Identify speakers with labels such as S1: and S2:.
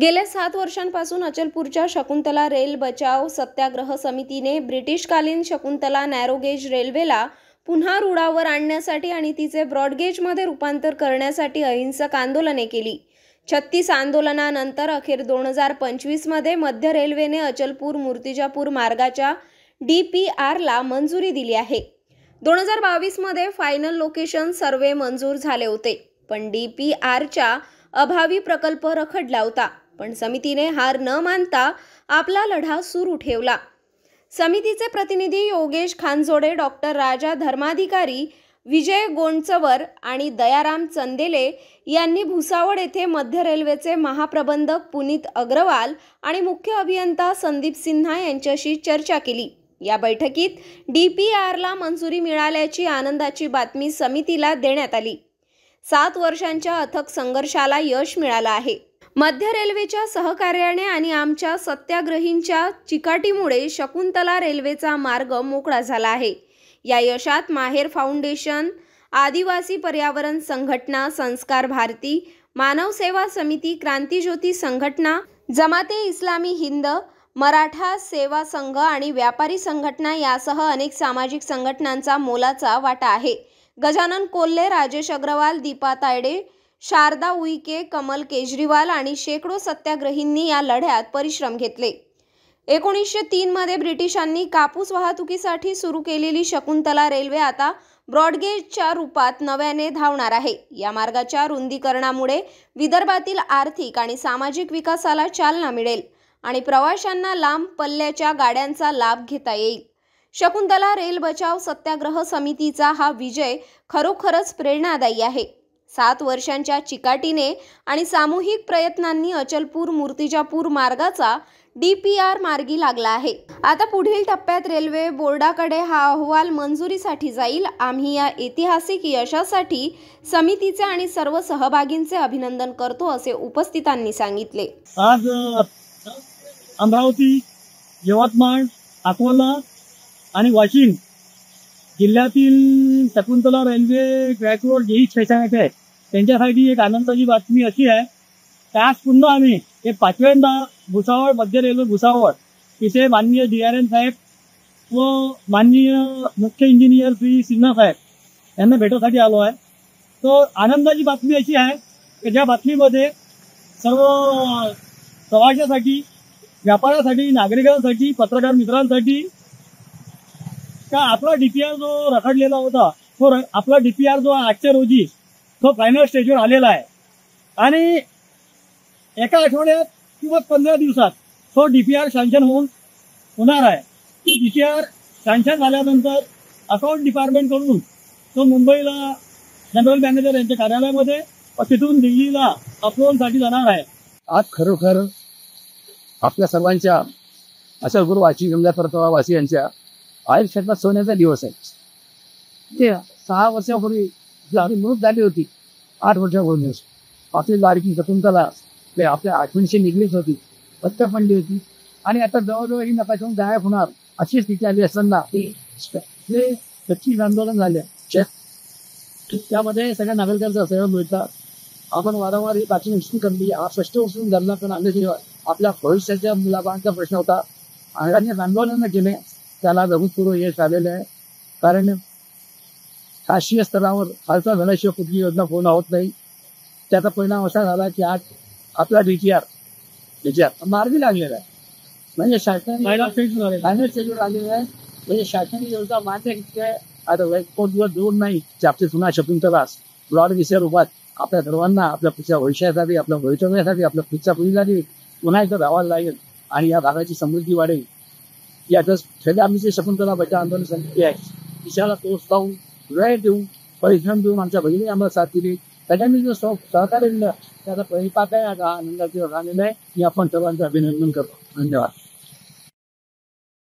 S1: गेल्या 7 वर्षांपासून अचलपूरच्या शकुंतला रेल बचाव सत्याग्रह समितीने ब्रिटिशकालीन शकुंतला नॅरोगेज रेल्वेला पुन्हा रुळावर आणण्यासाठी आणि तिचे ब्रॉडगेजमध्ये रूपांतर करण्यासाठी अहिंसक आंदोलने केली। 36 आंदोलनानंतर अखेर 2025 मध्ये मध्य रेल्वेने अचलपूर मूर्तिजापूर मार्गाच्या DPRला मंजुरी दिली आहे। 2022 मध्ये फायनल लोकेशन सर्वे मंजूर झाले होते, पण DPRच्या अभावी प्रकल्प रखडला होता। पण समितीने हार न मानता आपला लढा सुरू ठेवला। समितीचे प्रतिनिधी योगेश खानजोडे, डॉक्टर राजा धर्माधिकारी, विजय गोंडचवर आणि दयाराम चंदेले यांनी भुसावळ येथे मध्य रेल्वेचे महाप्रबंधक पुनीत अग्रवाल आणि मुख्य अभियंता संदीप सिन्हा यांच्याशी चर्चा केली। या बैठकीत DPRला मंजुरी मिळाल्याची आनंदाची बातमी समितीला देण्यात आली। 7 वर्षांच्या अथक संघर्षाला यश मिळालं आहे। मध्य रेल्वेच्या सहकार्याने आणि आमच्या सत्याग्रहींच्या चिकाटीमुळे शकुंतला रेल्वेचा मार्ग मोकळा झाला आहे। या यशात माहेर फाउंडेशन, आदिवासी पर्यावरण संघटना, संस्कार भारती, मानव सेवा समिती, क्रांतिज्योती संघटना, जमाते इस्लामी हिंद, मराठा सेवा संघ आणि व्यापारी संघटना यासह अनेक सामाजिक संघटनांचा मोलाचा वाटा आहे। गजानन कोल्हे, राजेश अग्रवाल, दीपा तायडे, शारदा उईके, कमल केजरीवाल आणि शेकडो सत्याग्रहींनी या लढ्यात परिश्रम घेतले। 1903 मध्ये ब्रिटिशांनी कापूस वाहतुकीसाठी सुरू केलेली शकुंतला रेल्वे आता ब्रॉडगेजच्या रूपात नव्याने धावणार आहे। या मार्गाच्या रुंदीकरणामुळे विदर्भातील आर्थिक आणि सामाजिक विकासाला चालना मिळेल आणि प्रवाशांना लांब पल्ल्याच्या गाड्यांचा लाभ घेता येईल। शकुंतला रेल बचाव सत्याग्रह समितीचा हा विजय खरोखरच प्रेरणादायी आहे। 7 वर्षांच्या चिकाटीने आणि सामूहिक प्रयत्नांनी अचलपूर मूर्तिजापूर मार्गाचा DPR मार्गी लागला आहे। आता पुढील टप्प्यात रेल्वे बोर्डाकडे हा अहवाल मंजुरीसाठी जाईल। आम्ही या ऐतिहासिक यशासाठी समितीचे आणि सर्व सहभागींचे अभिनंदन करतो, असे उपस्थितांनी सांगितले।
S2: आज अमरावती, यवतमाळ, अकोला आणि वाशिम जिल्ह्यातील शकुंतला रेल्वे ट्रॅक रोड जी स्पेशालिटी आहे त्यांच्यासाठी एक आनंदाची बातमी अशी आहे की आज पुन्हा आम्ही हे 5व्यांदा भुसावळ मध्य रेल्वे भुसावळ तिथे माननीय DRM साहेब व माननीय मुख्य इंजिनियर श्री सिन्हा साहेब यांना भेटण्यासाठी आलो आहे। तो आनंदाची बातमी अशी आहे की ज्या बातमीमध्ये सर्व प्रवाशांसाठी, व्यापाऱ्यासाठी, नागरिकांसाठी, पत्रकार मित्रांसाठी का आपला DPR जो रखडलेला होता तो आपला DPR जो आजच्या रोजी तो फायनल स्टेजवर आलेला आहे आणि एका आठवड्यात किंवा 15 दिवसात तो DPR सँक्शन होणार आहे। तो DPR सँक्शन झाल्यानंतर अकाउंट डिपार्टमेंटकडून तो मुंबईला जनरल मॅनेजर यांच्या कार्यालयामध्ये तिथून दिल्लीला अप्रूव्हलसाठी जाणार आहे।
S3: आज खरोखर आपल्या सर्वांच्या अचलपूर वासियांच्या आयुष्यातला सोन्याचा दिवस आहे। ते 6 वर्षापूर्वी जी मृत झाली होती, 8 वर्षापूर्वी आपली लाडकी शकुंतला आपल्या आठवणीशी निगडीत होती, पत्त पडली होती आणि आता जवळजवळ ही नकाशातून गायब होणार अशी स्थिती आली असताना हे 36 आंदोलन झाले। त्यामध्ये सगळ्या नागरिकांचा सहयोग मिळतात। आपण वारंवार ही बातमी उचलून करली, हा स्पष्ट उचलून धरला पण आणल्याशिवाय आपल्या भविष्याच्या मुलाबाळांचा प्रश्न होता आणि आंदोलन केले त्याला अभूतपूर्व यश आलेले आहे। कारण राष्ट्रीय स्तरावर खालचा झाल्याशिवाय कुठली योजना पूर्ण होत नाही। त्याचा परिणाम असा झाला की आज आपला DPR मार्गी लागलेला आहे, म्हणजे शासनाने फायनल स्टेजवर आलेला आहे। म्हणजे शासनाने योजना मान्य केली आहे। आता कोण दिवस दूर नाही की आपली पुन्हा शकुंतला ब्रॉडगेजच्या रूपात आपल्या सर्वांना आपल्या पुढच्या भविष्यासाठी, आपल्या भवितव्यासाठी, आपल्या पुढच्या पिढीसाठी पुन्हा एकदा धावायला लागेल आणि या भागाची समृद्धी वाढेल। यातच आमची शकुंतला बचाव आंदोलन समिती आहे, दिशाला तोच लावून वेळ देऊन परिश्रम देऊन आमच्या बहिणी आम्हाला साथ दिली, सगळ्यांनी जो सहकार्य दिलं त्याचा परिपाक आहे। आता आनंदाची झालेला आहे। मी आपण सर्वांचं अभिनंदन करतो। धन्यवाद।